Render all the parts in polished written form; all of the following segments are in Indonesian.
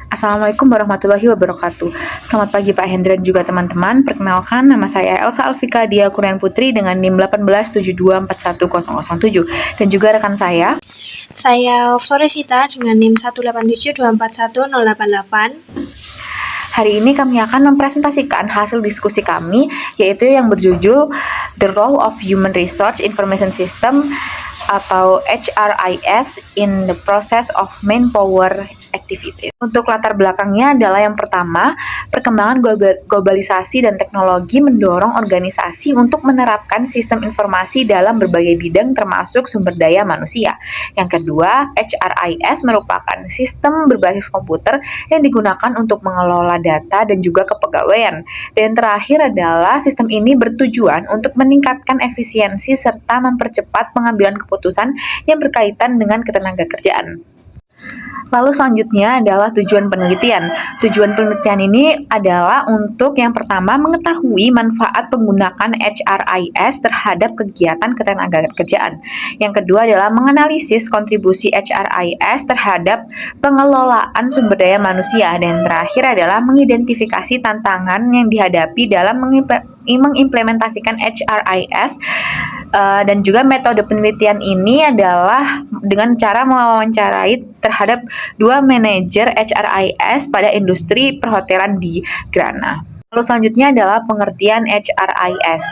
Assalamualaikum warahmatullahi wabarakatuh. Selamat pagi Pak Hendra dan juga teman-teman. Perkenalkan, nama saya Elsa Alfika Dia Kurian Putri dengan NIM 1872410007 dan juga rekan saya. Saya Floresita dengan NIM 187241088. Hari ini kami akan mempresentasikan hasil diskusi kami, yaitu yang berjudul The Role of Human Resource Information System atau HRIS in the Process of Manpower Activities. Untuk latar belakangnya adalah yang pertama, perkembangan globalisasi dan teknologi mendorong organisasi untuk menerapkan sistem informasi dalam berbagai bidang termasuk sumber daya manusia. Yang kedua, HRIS merupakan sistem berbasis komputer yang digunakan untuk mengelola data dan juga kepegawaian. Dan terakhir adalah sistem ini bertujuan untuk meningkatkan efisiensi serta mempercepat pengambilan keputusan yang berkaitan dengan ketenagakerjaan. Lalu selanjutnya adalah tujuan penelitian. Tujuan penelitian ini adalah untuk yang pertama mengetahui manfaat penggunaan HRIS terhadap kegiatan ketenagakerjaan. Yang kedua adalah menganalisis kontribusi HRIS terhadap pengelolaan sumber daya manusia. Dan terakhir adalah mengidentifikasi tantangan yang dihadapi dalam mengimplementasikan HRIS. Dan juga metode penelitian ini adalah dengan cara mewawancarai terhadap 2 manajer HRIS pada industri perhotelan di Grana. Lalu selanjutnya adalah pengertian HRIS.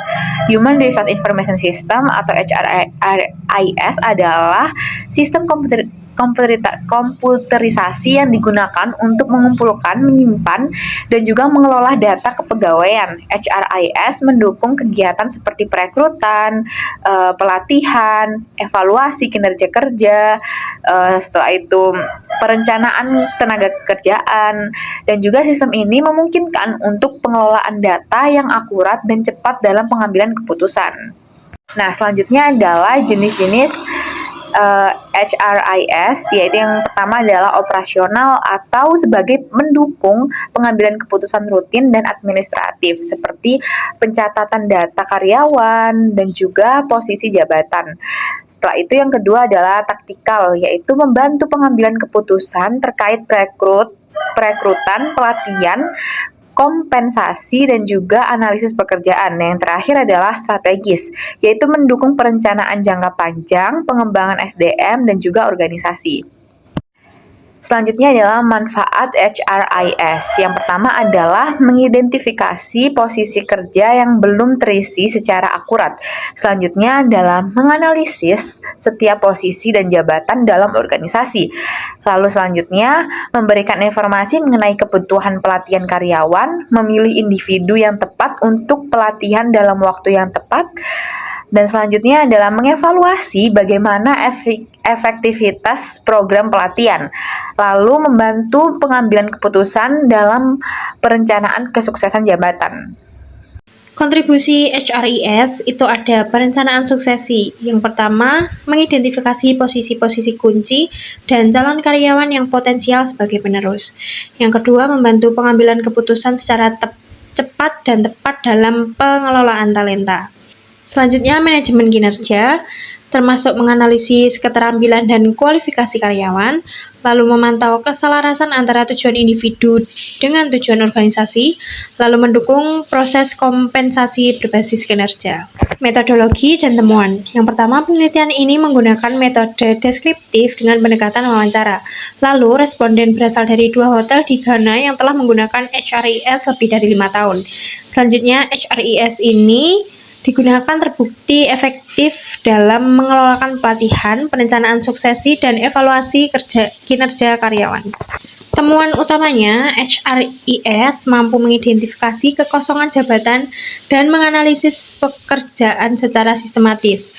Human Resource Information System atau HRIS adalah sistem komputerisasi yang digunakan untuk mengumpulkan, menyimpan, dan juga mengelola data kepegawaian. HRIS mendukung kegiatan seperti perekrutan, pelatihan, evaluasi kinerja kerja, setelah itu perencanaan tenaga kerjaan, dan juga sistem ini memungkinkan untuk pengelolaan data yang akurat dan cepat dalam pengambilan keputusan. Nah, selanjutnya adalah jenis-jenis HRIS, yaitu yang pertama adalah operasional atau sebagai mendukung pengambilan keputusan rutin dan administratif seperti pencatatan data karyawan dan juga posisi jabatan. Setelah itu yang kedua adalah taktikal, yaitu membantu pengambilan keputusan terkait perekrutan, pelatihan, kompensasi, dan juga analisis pekerjaan. Yang terakhir adalah strategis, yaitu mendukung perencanaan jangka panjang, pengembangan SDM, dan juga organisasi. Selanjutnya adalah manfaat HRIS. Yang pertama adalah mengidentifikasi posisi kerja yang belum terisi secara akurat. Selanjutnya adalah menganalisis setiap posisi dan jabatan dalam organisasi. Lalu selanjutnya, memberikan informasi mengenai kebutuhan pelatihan karyawan, memilih individu yang tepat untuk pelatihan dalam waktu yang tepat, dan selanjutnya adalah mengevaluasi bagaimana efektivitas program pelatihan, lalu membantu pengambilan keputusan dalam perencanaan kesuksesan jabatan. Kontribusi HRIS itu ada perencanaan suksesi. Yang pertama, mengidentifikasi posisi-posisi kunci dan calon karyawan yang potensial sebagai penerus. Yang kedua, membantu pengambilan keputusan secara cepat dan tepat dalam pengelolaan talenta. Selanjutnya, manajemen kinerja, termasuk menganalisis keterampilan dan kualifikasi karyawan, lalu memantau keselarasan antara tujuan individu dengan tujuan organisasi, lalu mendukung proses kompensasi berbasis kinerja. Metodologi dan temuan. Yang pertama, penelitian ini menggunakan metode deskriptif dengan pendekatan wawancara. Lalu, responden berasal dari 2 hotel di Ghana yang telah menggunakan HRIS lebih dari 5 tahun. Selanjutnya, HRIS ini digunakan terbukti efektif dalam mengelolakan pelatihan, perencanaan suksesi, dan evaluasi kinerja karyawan. Temuan utamanya, HRIS mampu mengidentifikasi kekosongan jabatan dan menganalisis pekerjaan secara sistematis.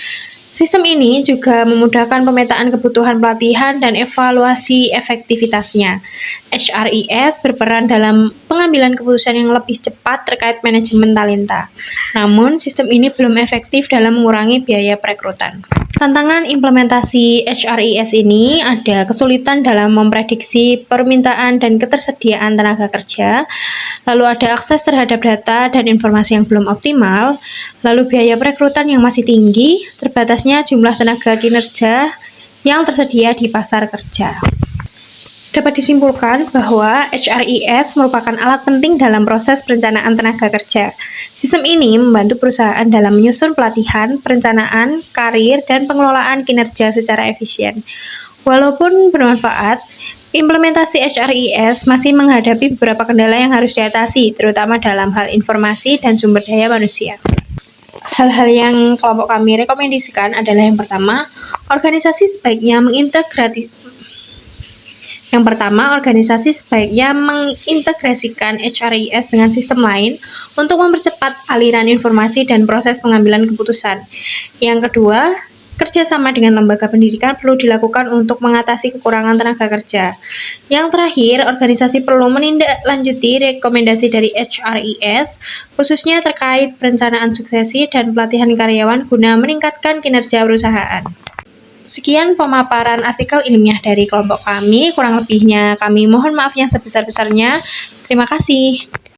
Sistem ini juga memudahkan pemetaan kebutuhan pelatihan dan evaluasi efektivitasnya. HRIS berperan dalam pengambilan keputusan yang lebih cepat terkait manajemen talenta. Namun, sistem ini belum efektif dalam mengurangi biaya perekrutan. Tantangan implementasi HRIS ini ada kesulitan dalam memprediksi permintaan dan ketersediaan tenaga kerja, lalu ada akses terhadap data dan informasi yang belum optimal, lalu biaya perekrutan yang masih tinggi, terbatasnya jumlah tenaga kinerja yang tersedia di pasar kerja. Dapat disimpulkan bahwa HRIS merupakan alat penting dalam proses perencanaan tenaga kerja. Sistem ini membantu perusahaan dalam menyusun pelatihan, perencanaan, karir, dan pengelolaan kinerja secara efisien. Walaupun bermanfaat, implementasi HRIS masih menghadapi beberapa kendala yang harus diatasi, terutama dalam hal informasi dan sumber daya manusia. Hal-hal yang kelompok kami rekomendasikan adalah yang pertama, organisasi sebaiknya mengintegrasikan HRIS dengan sistem lain untuk mempercepat aliran informasi dan proses pengambilan keputusan. Yang kedua, kerjasama dengan lembaga pendidikan perlu dilakukan untuk mengatasi kekurangan tenaga kerja. Yang terakhir, organisasi perlu menindaklanjuti rekomendasi dari HRIS, khususnya terkait perencanaan suksesi dan pelatihan karyawan guna meningkatkan kinerja perusahaan. Sekian pemaparan artikel ilmiah dari kelompok kami, kurang lebihnya kami mohon maaf yang sebesar-besarnya. Terima kasih.